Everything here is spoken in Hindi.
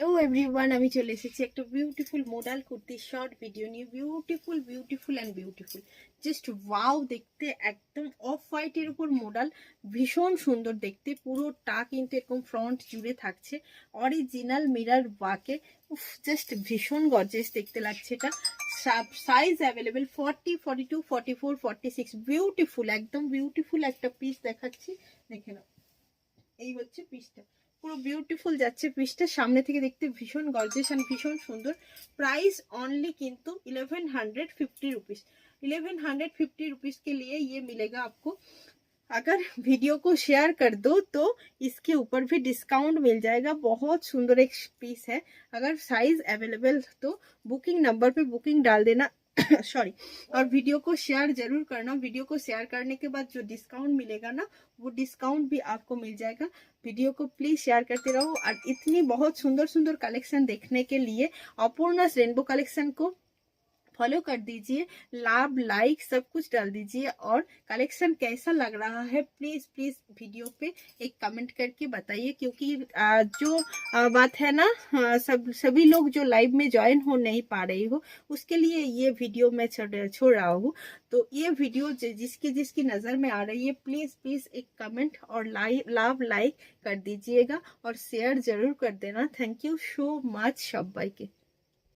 ও এভরিওয়ান, আমি চলে এসেছি একটা beautiful modal kurti short video নিয়ে। Beautiful beautiful and beautiful, just wow দেখতে। একদম অফ হোয়াইটের উপর মোডাল, ভীষণ সুন্দর দেখতে। পুরোটা কিন্তু এরকম ফ্রন্ট জুড়ে থাকছে অরিজিনাল মিরার ওয়ার্কে। জাস্ট ভীষণ গর্জিয়াস দেখতে লাগছে এটা। Size available 40, 42, 44, 46। বিউটিফুল, একদম বিউটিফুল একটা পিস দেখাচ্ছি, দেখে নাও। এই হচ্ছে পিসটা, পুরো বিউটিফুল যাচ্ছে পিসটা। সামনে থেকে দেখতে ভীষণ গর্জিয়াস এন্ড ভীষণ সুন্দর। প্রাইস অনली কিন্তু 1150 रुपीस। 1150 रुपीस के लिए ये मिलेगा आपको। अगर वीडियो को शेयर कर दो तो इसके ऊपर भी डिस्काउंट मिल जाएगा। बहुत सुंदर एक पीस है। अगर साइज अवेलेबल तो बुकिंग नंबर पे बुकिंग डाल देना सॉरी। और वीडियो को शेयर जरूर करना। वीडियो को शेयर करने के बाद जो डिस्काउंट मिलेगा ना, वो डिस्काउंट भी आपको मिल जाएगा। वीडियो को प्लीज शेयर करते रहो। और इतनी बहुत सुंदर सुंदर कलेक्शन देखने के लिए अपूर्णास रेनबो कलेक्शन को फॉलो कर दीजिए। लाभ लाइक सब कुछ डाल दीजिए। और कलेक्शन कैसा लग रहा है प्लीज प्लीज वीडियो पे एक कमेंट करके बताइए। क्योंकि जो बात है ना, सभी लोग जो लाइव में ज्वाइन हो नहीं पा रही हो, उसके लिए ये वीडियो मैं छोड़ रहा हूँ। तो ये वीडियो जिसकी नजर में आ रही है, प्लीज प्लीज एक कमेंट और लाभ लाइक कर दीजिएगा और शेयर जरूर कर देना। थैंक यू सो मच सबाई के।